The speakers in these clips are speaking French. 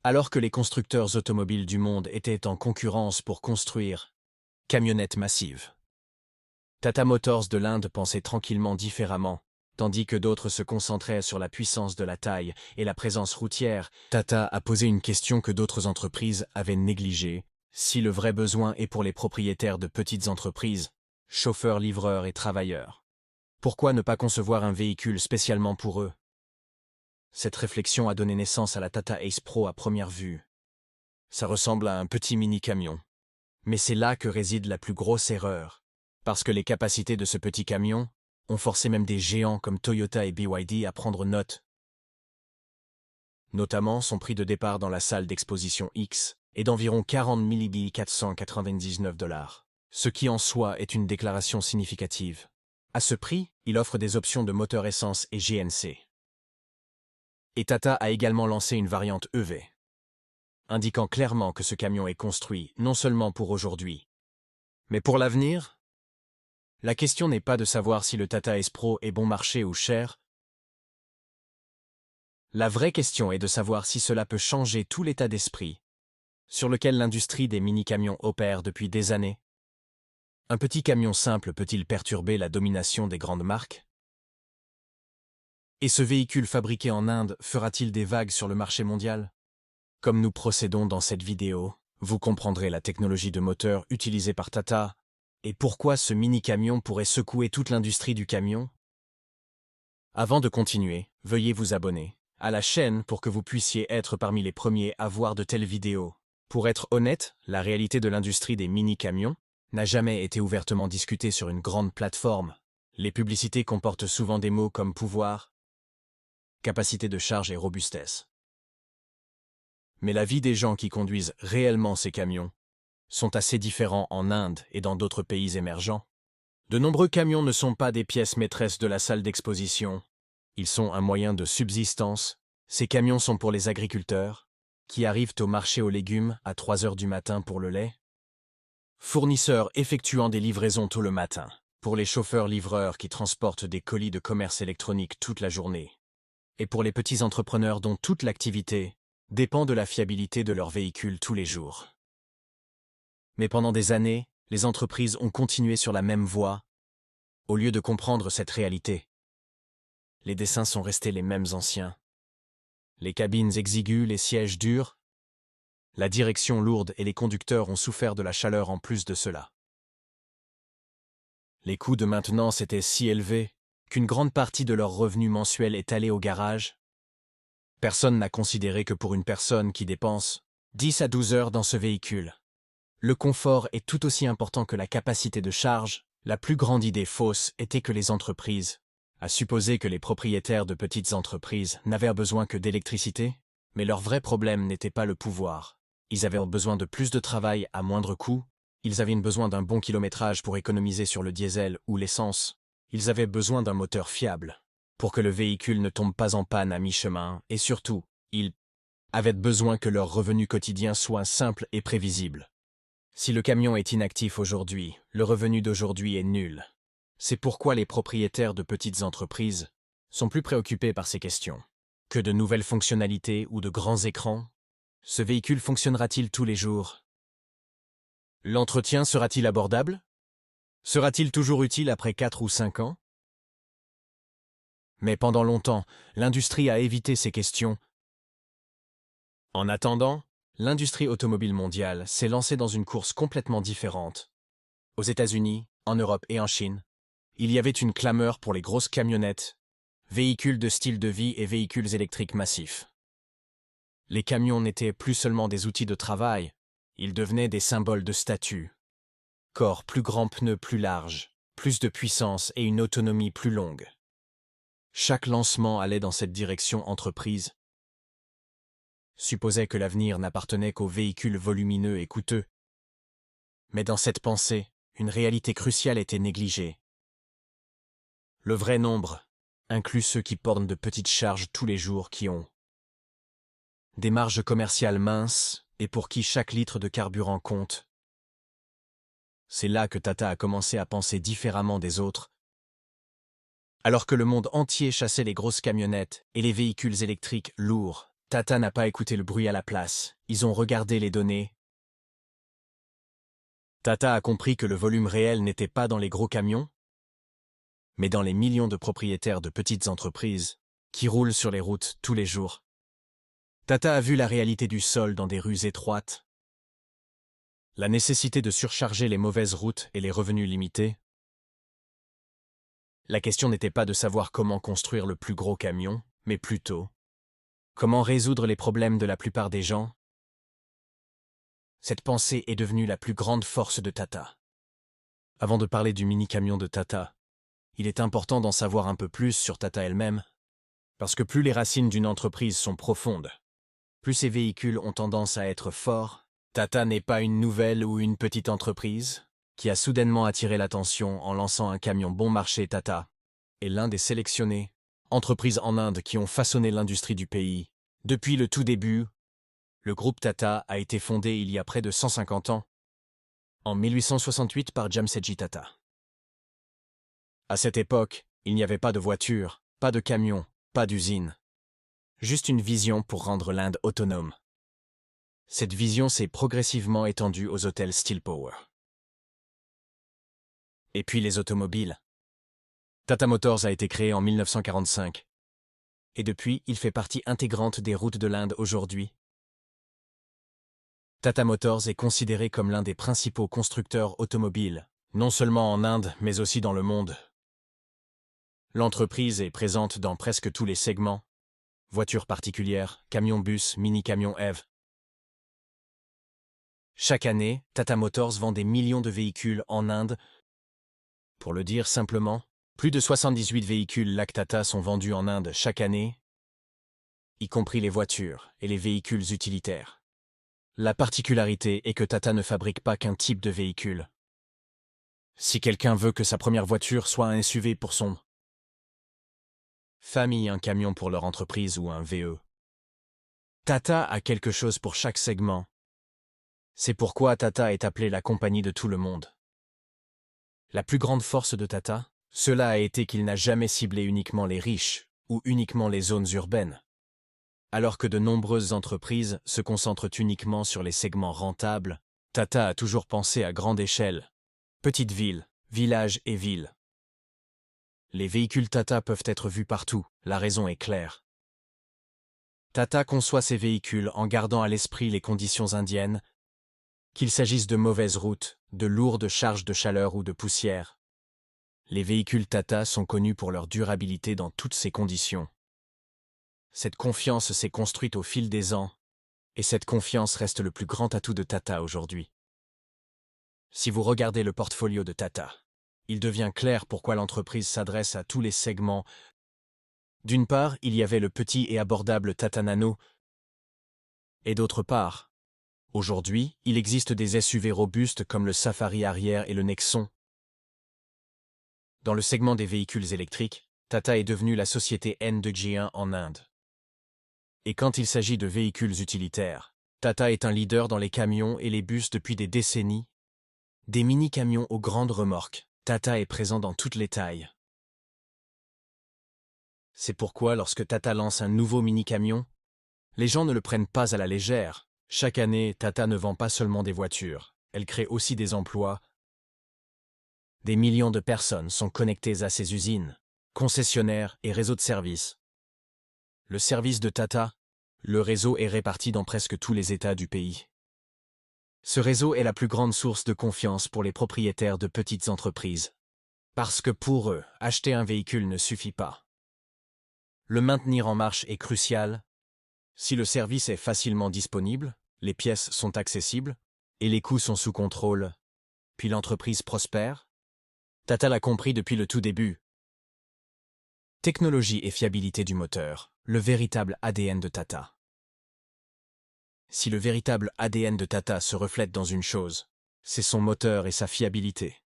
Alors que les constructeurs automobiles du monde étaient en concurrence pour construire camionnettes massives, Tata Motors de l'Inde pensait tranquillement différemment, tandis que d'autres se concentraient sur la puissance de la taille et la présence routière. Tata a posé une question que d'autres entreprises avaient négligée. Si le vrai besoin est pour les propriétaires de petites entreprises, chauffeurs, livreurs et travailleurs, pourquoi ne pas concevoir un véhicule spécialement pour eux? Cette réflexion a donné naissance à la Tata Ace Pro à première vue. Ça ressemble à un petit mini-camion. Mais c'est là que réside la plus grosse erreur. Parce que les capacités de ce petit camion ont forcé même des géants comme Toyota et BYD à prendre note. Notamment, son prix de départ dans la salle d'exposition X est d'environ 40 499 $, ce qui en soi est une déclaration significative. À ce prix, il offre des options de moteur essence et GNC. Et Tata a également lancé une variante EV, indiquant clairement que ce camion est construit non seulement pour aujourd'hui, mais pour l'avenir. La question n'est pas de savoir si le Tata Ace Pro est bon marché ou cher. La vraie question est de savoir si cela peut changer tout l'état d'esprit sur lequel l'industrie des mini-camions opère depuis des années. Un petit camion simple peut-il perturber la domination des grandes marques? Et ce véhicule fabriqué en Inde fera-t-il des vagues sur le marché mondial? Comme nous procédons dans cette vidéo, vous comprendrez la technologie de moteur utilisée par Tata et pourquoi ce mini-camion pourrait secouer toute l'industrie du camion. Avant de continuer, veuillez vous abonner à la chaîne pour que vous puissiez être parmi les premiers à voir de telles vidéos. Pour être honnête, la réalité de l'industrie des mini-camions n'a jamais été ouvertement discutée sur une grande plateforme. Les publicités comportent souvent des mots comme pouvoir, capacité de charge et robustesse. Mais la vie des gens qui conduisent réellement ces camions sont assez différents en Inde et dans d'autres pays émergents. De nombreux camions ne sont pas des pièces maîtresses de la salle d'exposition. Ils sont un moyen de subsistance. Ces camions sont pour les agriculteurs, qui arrivent au marché aux légumes à 3 heures du matin pour le lait. Fournisseurs effectuant des livraisons tôt le matin, pour les chauffeurs-livreurs qui transportent des colis de commerce électronique toute la journée. Et pour les petits entrepreneurs dont toute l'activité dépend de la fiabilité de leur véhicule tous les jours. Mais pendant des années, les entreprises ont continué sur la même voie, au lieu de comprendre cette réalité. Les dessins sont restés les mêmes anciens. Les cabines exiguës, les sièges durs, la direction lourde et les conducteurs ont souffert de la chaleur en plus de cela. Les coûts de maintenance étaient si élevés qu'une grande partie de leur revenu mensuel est allée au garage. Personne n'a considéré que pour une personne qui dépense 10 à 12 heures dans ce véhicule, le confort est tout aussi important que la capacité de charge. La plus grande idée fausse était que les entreprises, à supposer que les propriétaires de petites entreprises n'avaient besoin que d'électricité, mais leur vrai problème n'était pas le pouvoir. Ils avaient besoin de plus de travail à moindre coût, ils avaient besoin d'un bon kilométrage pour économiser sur le diesel ou l'essence, ils avaient besoin d'un moteur fiable, pour que le véhicule ne tombe pas en panne à mi-chemin, et surtout, ils avaient besoin que leur revenu quotidien soit simple et prévisible. Si le camion est inactif aujourd'hui, le revenu d'aujourd'hui est nul. C'est pourquoi les propriétaires de petites entreprises sont plus préoccupés par ces questions. Que de nouvelles fonctionnalités ou de grands écrans? Ce véhicule fonctionnera-t-il tous les jours? L'entretien sera-t-il abordable? Sera-t-il toujours utile après 4 ou 5 ans? Mais pendant longtemps, l'industrie a évité ces questions. En attendant, l'industrie automobile mondiale s'est lancée dans une course complètement différente. Aux États-Unis, en Europe et en Chine, il y avait une clameur pour les grosses camionnettes, véhicules de style de vie et véhicules électriques massifs. Les camions n'étaient plus seulement des outils de travail, ils devenaient des symboles de statut. Corps plus grands, pneus plus larges, plus de puissance et une autonomie plus longue. Chaque lancement allait dans cette direction entreprise. Supposait que l'avenir n'appartenait qu'aux véhicules volumineux et coûteux. Mais dans cette pensée, une réalité cruciale était négligée. Le vrai nombre inclut ceux qui portent de petites charges tous les jours qui ont des marges commerciales minces et pour qui chaque litre de carburant compte. C'est là que Tata a commencé à penser différemment des autres. Alors que le monde entier chassait les grosses camionnettes et les véhicules électriques lourds, Tata n'a pas écouté le bruit à la place, ils ont regardé les données. Tata a compris que le volume réel n'était pas dans les gros camions, mais dans les millions de propriétaires de petites entreprises qui roulent sur les routes tous les jours. Tata a vu la réalité du sol dans des rues étroites, la nécessité de surcharger les mauvaises routes et les revenus limités. La question n'était pas de savoir comment construire le plus gros camion, mais plutôt comment résoudre les problèmes de la plupart des gens. Cette pensée est devenue la plus grande force de Tata. Avant de parler du mini-camion de Tata, il est important d'en savoir un peu plus sur Tata elle-même, parce que plus les racines d'une entreprise sont profondes, plus ces véhicules ont tendance à être forts. Tata n'est pas une nouvelle ou une petite entreprise qui a soudainement attiré l'attention en lançant un camion bon marché. Tata est l'un des sélectionnés entreprises en Inde qui ont façonné l'industrie du pays. Depuis le tout début, le groupe Tata a été fondé il y a près de 150 ans, en 1868 par Jamsetji Tata. À cette époque, il n'y avait pas de voiture, pas de camion, pas d'usine. Juste une vision pour rendre l'Inde autonome. Cette vision s'est progressivement étendue aux hôtels Steel Power. Et puis les automobiles. Tata Motors a été créé en 1945. Et depuis, il fait partie intégrante des routes de l'Inde aujourd'hui. Tata Motors est considéré comme l'un des principaux constructeurs automobiles, non seulement en Inde, mais aussi dans le monde. L'entreprise est présente dans presque tous les segments: voitures particulières, camions-bus, mini-camions EV. Chaque année, Tata Motors vend des millions de véhicules en Inde. Pour le dire simplement, plus de 78 véhicules LAC Tata sont vendus en Inde chaque année, y compris les voitures et les véhicules utilitaires. La particularité est que Tata ne fabrique pas qu'un type de véhicule. Si quelqu'un veut que sa première voiture soit un SUV pour son famille, un camion pour leur entreprise ou un VE, Tata a quelque chose pour chaque segment. C'est pourquoi Tata est appelée la compagnie de tout le monde. La plus grande force de Tata, cela a été qu'il n'a jamais ciblé uniquement les riches ou uniquement les zones urbaines. Alors que de nombreuses entreprises se concentrent uniquement sur les segments rentables, Tata a toujours pensé à grande échelle: petites villes, villages et villes. Les véhicules Tata peuvent être vus partout, la raison est claire. Tata conçoit ses véhicules en gardant à l'esprit les conditions indiennes, qu'il s'agisse de mauvaises routes, de lourdes charges de chaleur ou de poussière. Les véhicules Tata sont connus pour leur durabilité dans toutes ces conditions. Cette confiance s'est construite au fil des ans, et cette confiance reste le plus grand atout de Tata aujourd'hui. Si vous regardez le portfolio de Tata, il devient clair pourquoi l'entreprise s'adresse à tous les segments. D'une part, il y avait le petit et abordable Tata Nano, et d'autre part, aujourd'hui, il existe des SUV robustes comme le Safari arrière et le Nexon. Dans le segment des véhicules électriques, Tata est devenue la société N2G1 en Inde. Et quand il s'agit de véhicules utilitaires, Tata est un leader dans les camions et les bus depuis des décennies. Des mini-camions aux grandes remorques, Tata est présent dans toutes les tailles. C'est pourquoi lorsque Tata lance un nouveau mini-camion, les gens ne le prennent pas à la légère. Chaque année, Tata ne vend pas seulement des voitures, elle crée aussi des emplois. Des millions de personnes sont connectées à ses usines, concessionnaires et réseaux de services. Le service de Tata, le réseau est réparti dans presque tous les États du pays. Ce réseau est la plus grande source de confiance pour les propriétaires de petites entreprises. Parce que pour eux, acheter un véhicule ne suffit pas. Le maintenir en marche est crucial. Si le service est facilement disponible, les pièces sont accessibles, et les coûts sont sous contrôle, puis l'entreprise prospère. Tata l'a compris depuis le tout début. Technologie et fiabilité du moteur, le véritable ADN de Tata. Si le véritable ADN de Tata se reflète dans une chose, c'est son moteur et sa fiabilité.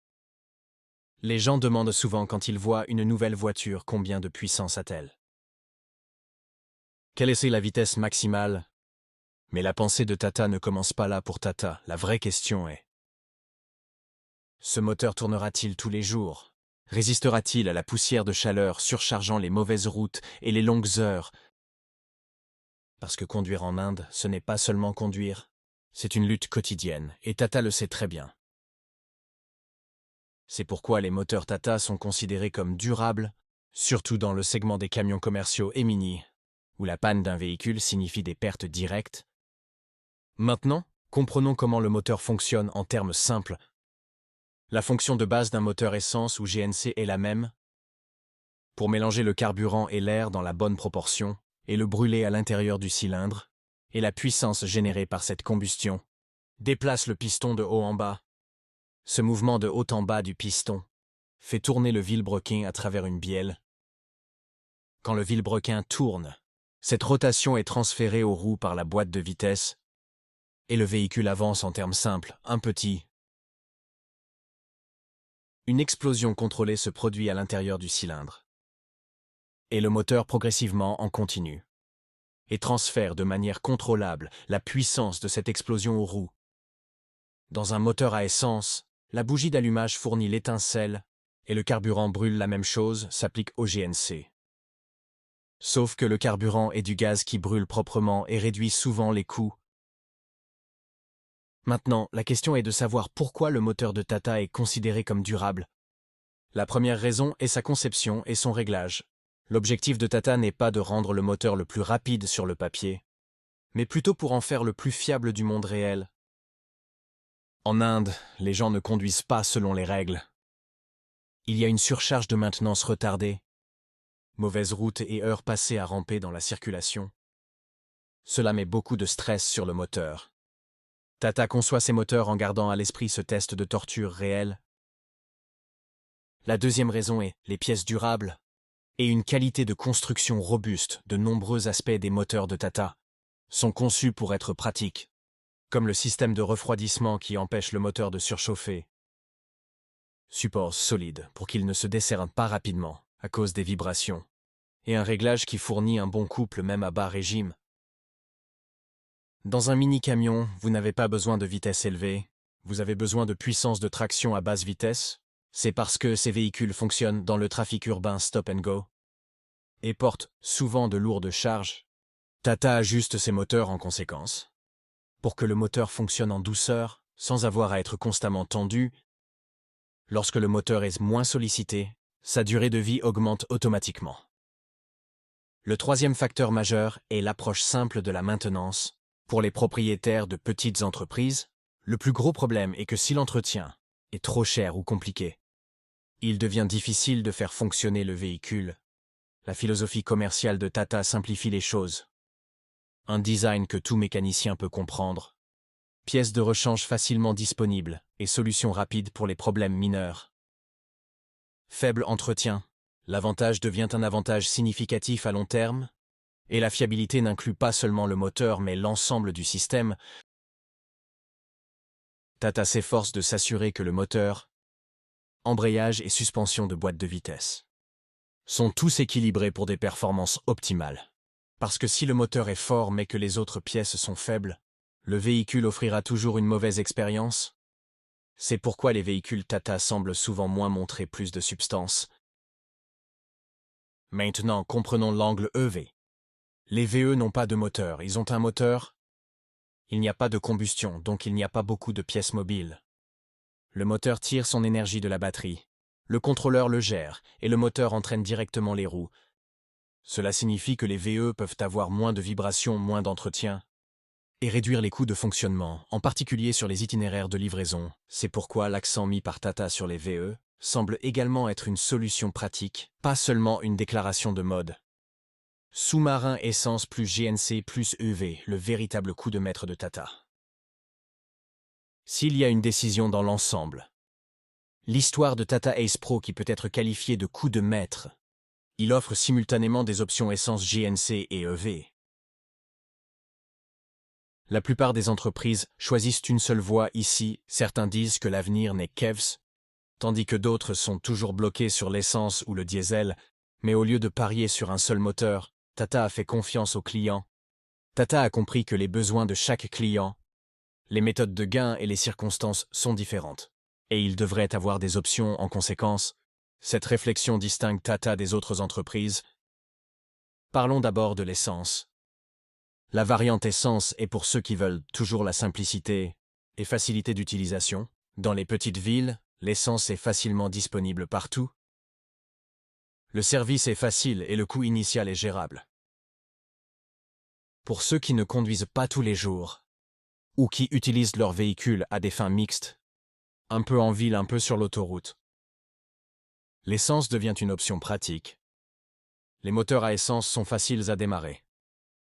Les gens demandent souvent quand ils voient une nouvelle voiture combien de puissance a-t-elle. Quelle est la vitesse maximale? Mais la pensée de Tata ne commence pas là pour Tata, la vraie question est: ce moteur tournera-t-il tous les jours? Résistera-t-il à la poussière de chaleur surchargeant les mauvaises routes et les longues heures? Parce que conduire en Inde, ce n'est pas seulement conduire, c'est une lutte quotidienne, et Tata le sait très bien. C'est pourquoi les moteurs Tata sont considérés comme durables, surtout dans le segment des camions commerciaux et mini, où la panne d'un véhicule signifie des pertes directes. Maintenant, comprenons comment le moteur fonctionne en termes simples. La fonction de base d'un moteur essence ou GNC est la même. Pour mélanger le carburant et l'air dans la bonne proportion, et le brûler à l'intérieur du cylindre, et la puissance générée par cette combustion déplace le piston de haut en bas. Ce mouvement de haut en bas du piston fait tourner le vilebrequin à travers une bielle. Quand le vilebrequin tourne, cette rotation est transférée aux roues par la boîte de vitesse, et le véhicule avance en termes simples, un petit. Une explosion contrôlée se produit à l'intérieur du cylindre, et le moteur progressivement en continue, et transfère de manière contrôlable la puissance de cette explosion aux roues. Dans un moteur à essence, la bougie d'allumage fournit l'étincelle, et le carburant brûle. La même chose s'applique au GNC. Sauf que le carburant est du gaz qui brûle proprement et réduit souvent les coûts. Maintenant, la question est de savoir pourquoi le moteur de Tata est considéré comme durable. La première raison est sa conception et son réglage. L'objectif de Tata n'est pas de rendre le moteur le plus rapide sur le papier, mais plutôt pour en faire le plus fiable du monde réel. En Inde, les gens ne conduisent pas selon les règles. Il y a une surcharge de maintenance retardée, mauvaises routes et heures passées à ramper dans la circulation. Cela met beaucoup de stress sur le moteur. Tata conçoit ses moteurs en gardant à l'esprit ce test de torture réel. La deuxième raison est les pièces durables et une qualité de construction robuste. De nombreux aspects des moteurs de Tata sont conçus pour être pratiques, comme le système de refroidissement qui empêche le moteur de surchauffer, support solide pour qu'il ne se décerne pas rapidement à cause des vibrations, et un réglage qui fournit un bon couple même à bas régime. Dans un mini-camion, vous n'avez pas besoin de vitesse élevée, vous avez besoin de puissance de traction à basse vitesse. C'est parce que ces véhicules fonctionnent dans le trafic urbain stop and go et portent souvent de lourdes charges. Tata ajuste ses moteurs en conséquence, pour que le moteur fonctionne en douceur, sans avoir à être constamment tendu. Lorsque le moteur est moins sollicité, sa durée de vie augmente automatiquement. Le troisième facteur majeur est l'approche simple de la maintenance. Pour les propriétaires de petites entreprises, le plus gros problème est que si l'entretien est trop cher ou compliqué, il devient difficile de faire fonctionner le véhicule. La philosophie commerciale de Tata simplifie les choses. Un design que tout mécanicien peut comprendre. Pièces de rechange facilement disponibles et solutions rapides pour les problèmes mineurs. Faible entretien. L'avantage devient un avantage significatif à long terme, et la fiabilité n'inclut pas seulement le moteur mais l'ensemble du système. Tata s'efforce de s'assurer que le moteur, embrayage et suspension de boîte de vitesse sont tous équilibrés pour des performances optimales. Parce que si le moteur est fort mais que les autres pièces sont faibles, le véhicule offrira toujours une mauvaise expérience. C'est pourquoi les véhicules Tata semblent souvent moins montrer plus de substance. Maintenant, comprenons l'angle EV. Les VE n'ont pas de moteur, ils ont un moteur. Il n'y a pas de combustion, donc il n'y a pas beaucoup de pièces mobiles. Le moteur tire son énergie de la batterie. Le contrôleur le gère, et le moteur entraîne directement les roues. Cela signifie que les VE peuvent avoir moins de vibrations, moins d'entretien, et réduire les coûts de fonctionnement, en particulier sur les itinéraires de livraison. C'est pourquoi l'accent mis par Tata sur les VE semble également être une solution pratique, pas seulement une déclaration de mode. Sous-marin essence plus GNC plus EV, le véritable coup de maître de Tata. S'il y a une décision dans l'ensemble, l'histoire de Tata Ace Pro qui peut être qualifiée de coup de maître, il offre simultanément des options essence GNC et EV. La plupart des entreprises choisissent une seule voie ici. Certains disent que l'avenir n'est qu'EVs, tandis que d'autres sont toujours bloqués sur l'essence ou le diesel. Mais au lieu de parier sur un seul moteur, Tata a fait confiance aux clients. Tata a compris que les besoins de chaque client, les méthodes de gain et les circonstances sont différentes. Et il devrait avoir des options en conséquence. Cette réflexion distingue Tata des autres entreprises. Parlons d'abord de l'essence. La variante Essence est pour ceux qui veulent toujours la simplicité et facilité d'utilisation. Dans les petites villes, l'essence est facilement disponible partout. Le service est facile et le coût initial est gérable. Pour ceux qui ne conduisent pas tous les jours, ou qui utilisent leur véhicule à des fins mixtes, un peu en ville, un peu sur l'autoroute, l'essence devient une option pratique. Les moteurs à essence sont faciles à démarrer,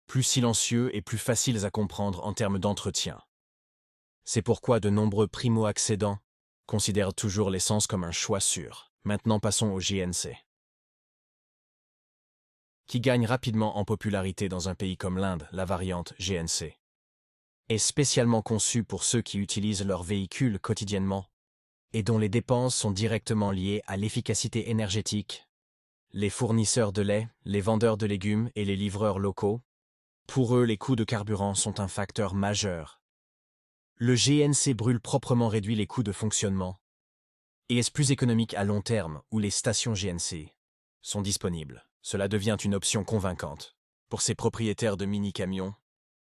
plus silencieux et plus faciles à comprendre en termes d'entretien. C'est pourquoi de nombreux primo-accédants considèrent toujours l'essence comme un choix sûr. Maintenant passons au GNC, qui gagne rapidement en popularité dans un pays comme l'Inde. La variante GNC est spécialement conçue pour ceux qui utilisent leur véhicule quotidiennement et dont les dépenses sont directement liées à l'efficacité énergétique. Les fournisseurs de lait, les vendeurs de légumes et les livreurs locaux, pour eux les coûts de carburant sont un facteur majeur. Le GNC brûle proprement réduit les coûts de fonctionnement et est plus économique à long terme où les stations GNC sont disponibles. Cela devient une option convaincante. Pour ces propriétaires de mini-camions,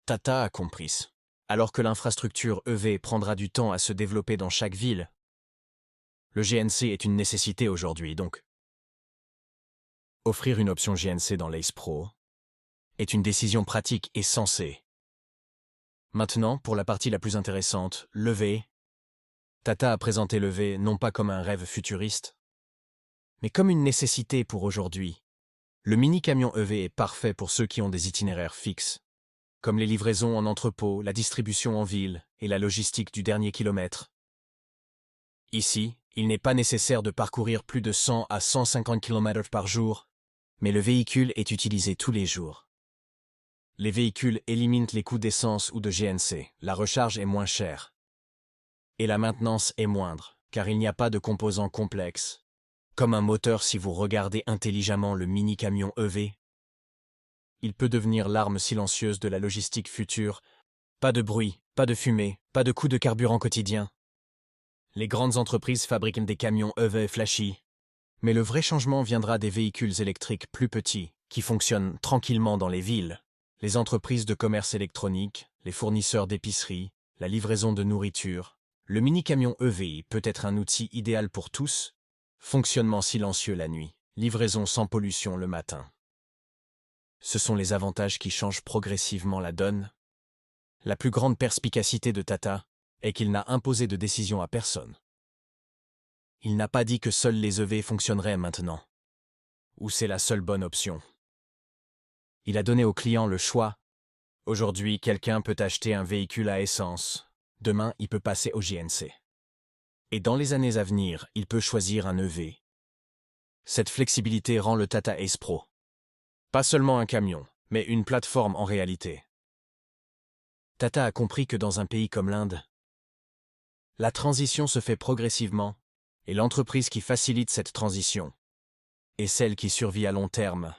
Tata a compris. Alors que l'infrastructure EV prendra du temps à se développer dans chaque ville, le GNC est une nécessité aujourd'hui donc. Offrir une option GNC dans l'Ace Pro est une décision pratique et sensée. Maintenant, pour la partie la plus intéressante, l'EV. Tata a présenté l'EV non pas comme un rêve futuriste, mais comme une nécessité pour aujourd'hui. Le mini-camion EV est parfait pour ceux qui ont des itinéraires fixes, comme les livraisons en entrepôt, la distribution en ville et la logistique du dernier kilomètre. Ici, il n'est pas nécessaire de parcourir plus de 100 à 150 km par jour, mais le véhicule est utilisé tous les jours. Les véhicules éliminent les coûts d'essence ou de GNC, la recharge est moins chère. Et la maintenance est moindre, car il n'y a pas de composants complexes, comme un moteur si vous regardez intelligemment le mini-camion EV. Il peut devenir l'arme silencieuse de la logistique future. Pas de bruit, pas de fumée, pas de coût de carburant quotidien. Les grandes entreprises fabriquent des camions EV flashy, mais le vrai changement viendra des véhicules électriques plus petits, qui fonctionnent tranquillement dans les villes. Les entreprises de commerce électronique, les fournisseurs d'épicerie, la livraison de nourriture. Le mini-camion EV peut être un outil idéal pour tous. Fonctionnement silencieux la nuit, livraison sans pollution le matin. Ce sont les avantages qui changent progressivement la donne. La plus grande perspicacité de Tata est qu'il n'a imposé de décision à personne. Il n'a pas dit que seuls les EV fonctionneraient maintenant, ou c'est la seule bonne option. Il a donné au client le choix. Aujourd'hui, quelqu'un peut acheter un véhicule à essence. Demain, il peut passer au GNC. Et dans les années à venir, il peut choisir un EV. Cette flexibilité rend le Tata Ace Pro pas seulement un camion, mais une plateforme en réalité. Tata a compris que dans un pays comme l'Inde, la transition se fait progressivement, et l'entreprise qui facilite cette transition est celle qui survit à long terme,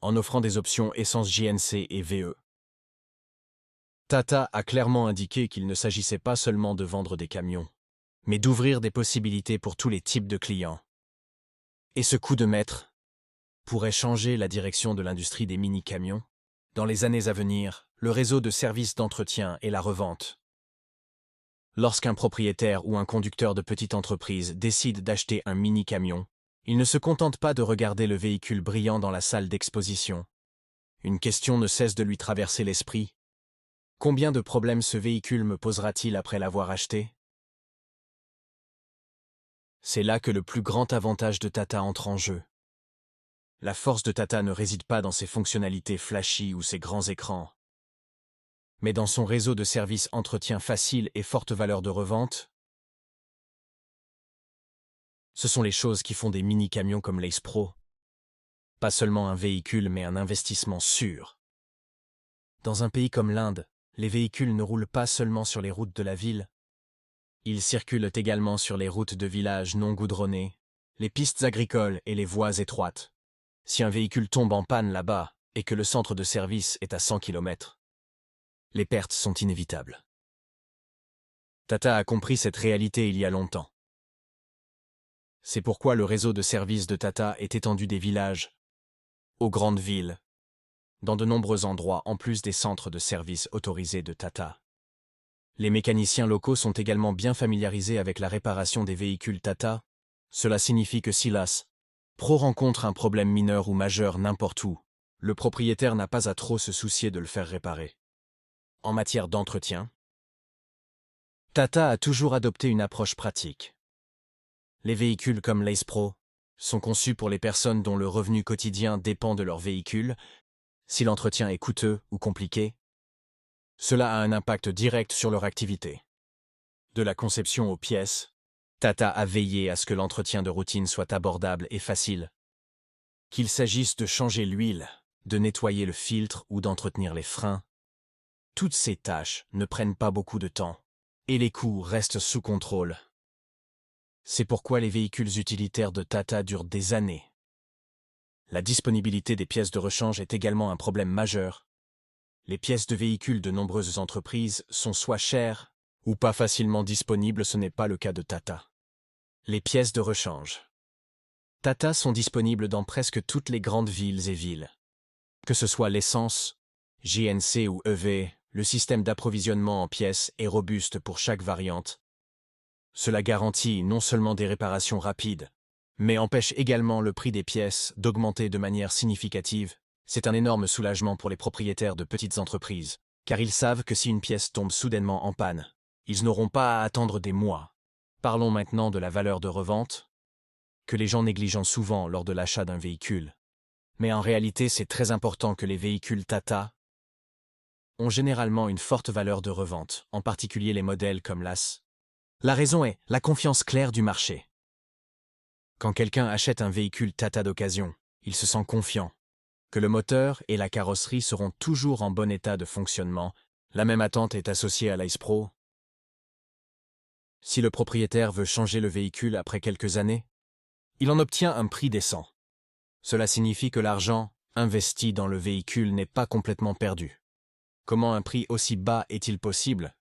en offrant des options essence GNC et VE. Tata a clairement indiqué qu'il ne s'agissait pas seulement de vendre des camions, mais d'ouvrir des possibilités pour tous les types de clients. Et ce coup de maître pourrait changer la direction de l'industrie des mini-camions. Dans les années à venir, le réseau de services d'entretien et la revente. Lorsqu'un propriétaire ou un conducteur de petite entreprise décide d'acheter un mini-camion, il ne se contente pas de regarder le véhicule brillant dans la salle d'exposition. Une question ne cesse de lui traverser l'esprit. Combien de problèmes ce véhicule me posera-t-il après l'avoir acheté? C'est là que le plus grand avantage de Tata entre en jeu. La force de Tata ne réside pas dans ses fonctionnalités flashy ou ses grands écrans, mais dans son réseau de services entretien facile et forte valeur de revente. Ce sont les choses qui font des mini-camions comme l'Ace Pro. Pas seulement un véhicule, mais un investissement sûr. Dans un pays comme l'Inde, les véhicules ne roulent pas seulement sur les routes de la ville. Ils circulent également sur les routes de villages non goudronnées, les pistes agricoles et les voies étroites. Si un véhicule tombe en panne là-bas et que le centre de service est à 100 km, les pertes sont inévitables. Tata a compris cette réalité il y a longtemps. C'est pourquoi le réseau de services de Tata est étendu des villages aux grandes villes, dans de nombreux endroits en plus des centres de services autorisés de Tata. Les mécaniciens locaux sont également bien familiarisés avec la réparation des véhicules Tata. Cela signifie que si l'AS-Pro rencontre un problème mineur ou majeur n'importe où, le propriétaire n'a pas à trop se soucier de le faire réparer. En matière d'entretien, Tata a toujours adopté une approche pratique. Les véhicules comme l'Ace Pro sont conçus pour les personnes dont le revenu quotidien dépend de leur véhicule. Si l'entretien est coûteux ou compliqué, cela a un impact direct sur leur activité. De la conception aux pièces, Tata a veillé à ce que l'entretien de routine soit abordable et facile. Qu'il s'agisse de changer l'huile, de nettoyer le filtre ou d'entretenir les freins, toutes ces tâches ne prennent pas beaucoup de temps, et les coûts restent sous contrôle. C'est pourquoi les véhicules utilitaires de Tata durent des années. La disponibilité des pièces de rechange est également un problème majeur. Les pièces de véhicules de nombreuses entreprises sont soit chères ou pas facilement disponibles, ce n'est pas le cas de Tata. Les pièces de rechange. Tata sont disponibles dans presque toutes les grandes villes et villes. Que ce soit l'essence, GNC ou EV, le système d'approvisionnement en pièces est robuste pour chaque variante. Cela garantit non seulement des réparations rapides, mais empêche également le prix des pièces d'augmenter de manière significative. C'est un énorme soulagement pour les propriétaires de petites entreprises, car ils savent que si une pièce tombe soudainement en panne, ils n'auront pas à attendre des mois. Parlons maintenant de la valeur de revente, que les gens négligent souvent lors de l'achat d'un véhicule. Mais en réalité, c'est très important que les véhicules Tata ont généralement une forte valeur de revente, en particulier les modèles comme l'AS. La raison est la confiance claire du marché. Quand quelqu'un achète un véhicule Tata d'occasion, il se sent confiant que le moteur et la carrosserie seront toujours en bon état de fonctionnement. La même attente est associée à l'Ace Pro. Si le propriétaire veut changer le véhicule après quelques années, il en obtient un prix décent. Cela signifie que l'argent investi dans le véhicule n'est pas complètement perdu. Comment un prix aussi bas est-il possible?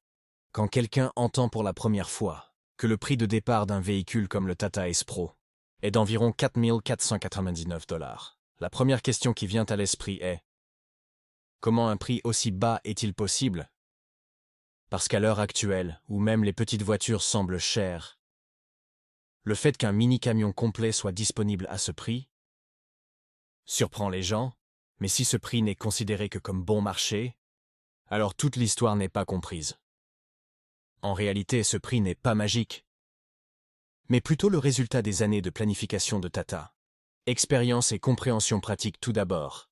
Quand quelqu'un entend pour la première fois que le prix de départ d'un véhicule comme le Tata Ace Pro est d'environ 4 499 $, la première question qui vient à l'esprit est: comment un prix aussi bas est-il possible? Parce qu'à l'heure actuelle, où même les petites voitures semblent chères, le fait qu'un mini-camion complet soit disponible à ce prix surprend les gens, mais si ce prix n'est considéré que comme bon marché, alors toute l'histoire n'est pas comprise. En réalité, ce prix n'est pas magique, mais plutôt le résultat des années de planification de Tata. Expérience et compréhension pratique tout d'abord.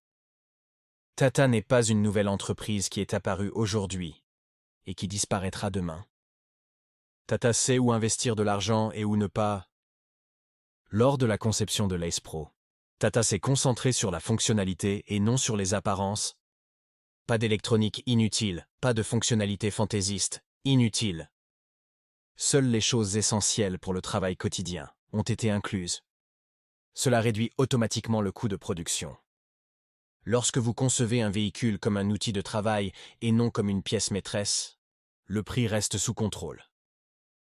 Tata n'est pas une nouvelle entreprise qui est apparue aujourd'hui et qui disparaîtra demain. Tata sait où investir de l'argent et où ne pas. Lors de la conception de l'Ace Pro, Tata s'est concentré sur la fonctionnalité et non sur les apparences. Pas d'électronique inutile, pas de fonctionnalité fantaisiste, inutile. Seules les choses essentielles pour le travail quotidien ont été incluses. Cela réduit automatiquement le coût de production. Lorsque vous concevez un véhicule comme un outil de travail et non comme une pièce maîtresse, le prix reste sous contrôle.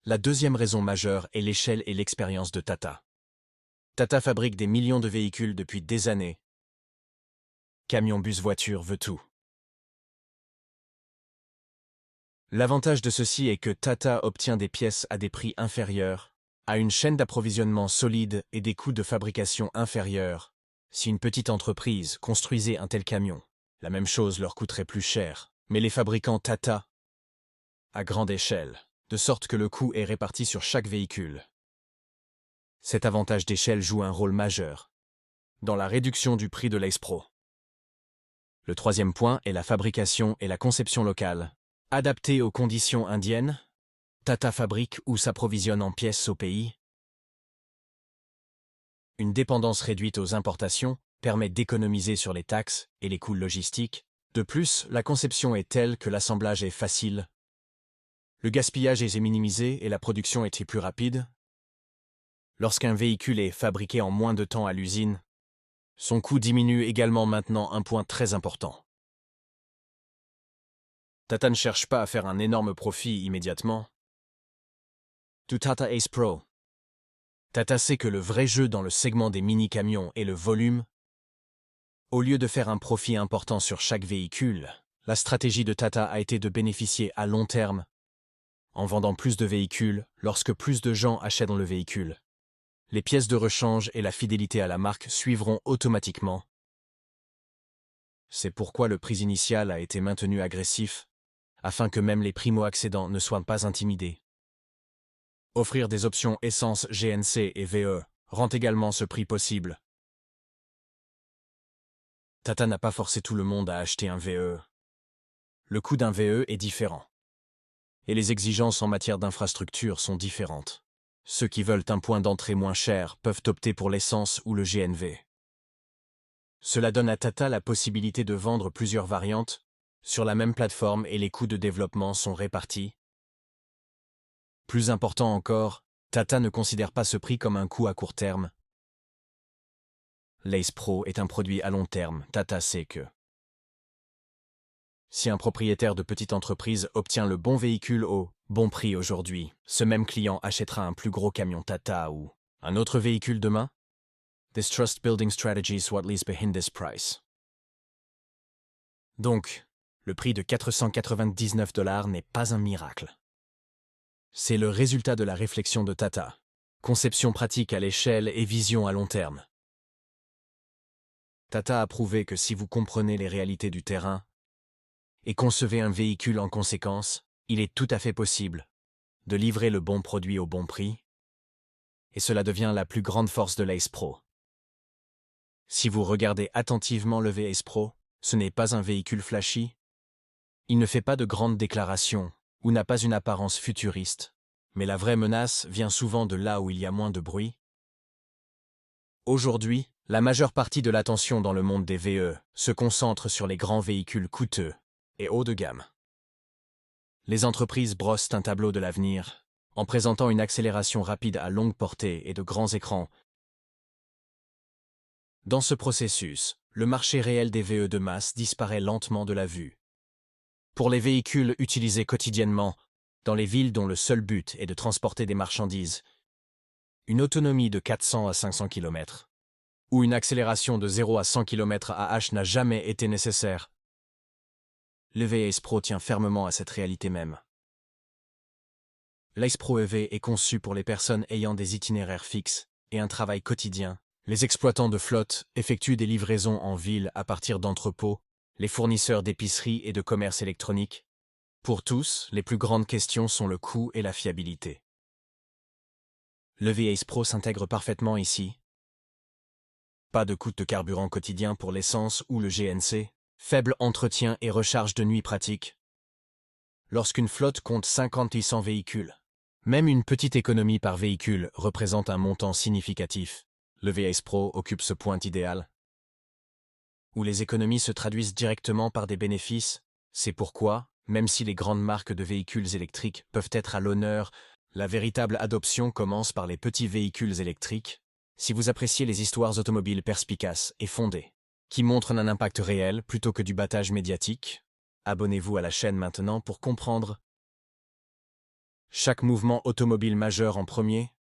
La deuxième raison majeure est l'échelle et l'expérience de Tata. Tata fabrique des millions de véhicules depuis des années. Camion, bus, voiture, veut tout. L'avantage de ceci est que Tata obtient des pièces à des prix inférieurs, a une chaîne d'approvisionnement solide et des coûts de fabrication inférieurs. Si une petite entreprise construisait un tel camion, la même chose leur coûterait plus cher. Mais les fabricants Tata, à grande échelle, de sorte que le coût est réparti sur chaque véhicule. Cet avantage d'échelle joue un rôle majeur dans la réduction du prix de l'Ace Pro. Le troisième point est la fabrication et la conception locale. Adaptée aux conditions indiennes, Tata fabrique ou s'approvisionne en pièces au pays. Une dépendance réduite aux importations permet d'économiser sur les taxes et les coûts logistiques. De plus, la conception est telle que l'assemblage est facile. Le gaspillage est minimisé et la production est plus rapide. Lorsqu'un véhicule est fabriqué en moins de temps à l'usine, son coût diminue également. Maintenant un point très important. Tata ne cherche pas à faire un énorme profit immédiatement. Du Tata Ace Pro. Tata sait que le vrai jeu dans le segment des mini-camions est le volume. Au lieu de faire un profit important sur chaque véhicule, la stratégie de Tata a été de bénéficier à long terme en vendant plus de véhicules lorsque plus de gens achètent le véhicule. Les pièces de rechange et la fidélité à la marque suivront automatiquement. C'est pourquoi le prix initial a été maintenu agressif, afin que même les primo-accédants ne soient pas intimidés. Offrir des options essence GNC et VE rend également ce prix possible. Tata n'a pas forcé tout le monde à acheter un VE. Le coût d'un VE est différent. Et les exigences en matière d'infrastructure sont différentes. Ceux qui veulent un point d'entrée moins cher peuvent opter pour l'essence ou le GNV. Cela donne à Tata la possibilité de vendre plusieurs variantes sur la même plateforme et les coûts de développement sont répartis. Plus important encore, Tata ne considère pas ce prix comme un coût à court terme. l'Ace Pro est un produit à long terme. Tata sait que si un propriétaire de petite entreprise obtient le bon véhicule au bon prix aujourd'hui, ce même client achètera un plus gros camion Tata ou un autre véhicule demain. This trust building strategy is what lies behind this price. Donc, le prix de $499 n'est pas un miracle. C'est le résultat de la réflexion de Tata. Conception pratique à l'échelle et vision à long terme. Tata a prouvé que si vous comprenez les réalités du terrain et concevez un véhicule en conséquence, il est tout à fait possible de livrer le bon produit au bon prix, et cela devient la plus grande force de l'Ace Pro. Si vous regardez attentivement le Ace Pro, ce n'est pas un véhicule flashy. Il ne fait pas de grandes déclarations ou n'a pas une apparence futuriste, mais la vraie menace vient souvent de là où il y a moins de bruit. Aujourd'hui, la majeure partie de l'attention dans le monde des VE se concentre sur les grands véhicules coûteux et haut de gamme. Les entreprises brossent un tableau de l'avenir en présentant une accélération rapide à longue portée et de grands écrans. Dans ce processus, le marché réel des VE de masse disparaît lentement de la vue. Pour les véhicules utilisés quotidiennement, dans les villes dont le seul but est de transporter des marchandises, une autonomie de 400 à 500 km, ou une accélération de 0 à 100 km/h n'a jamais été nécessaire. Le Ace Pro tient fermement à cette réalité même. L'Ace Pro EV est conçu pour les personnes ayant des itinéraires fixes et un travail quotidien. Les exploitants de flotte effectuent des livraisons en ville à partir d'entrepôts, les fournisseurs d'épicerie et de commerce électronique. Pour tous, les plus grandes questions sont le coût et la fiabilité. Le Ace Pro s'intègre parfaitement ici. Pas de coût de carburant quotidien pour l'essence ou le GNC, faible entretien et recharge de nuit pratique. Lorsqu'une flotte compte 50-100 véhicules, même une petite économie par véhicule représente un montant significatif. Le Ace Pro occupe ce point idéal, où les économies se traduisent directement par des bénéfices. C'est pourquoi, même si les grandes marques de véhicules électriques peuvent être à l'honneur, la véritable adoption commence par les petits véhicules électriques. Si vous appréciez les histoires automobiles perspicaces et fondées, qui montrent un impact réel plutôt que du battage médiatique, abonnez-vous à la chaîne maintenant pour comprendre chaque mouvement automobile majeur en premier.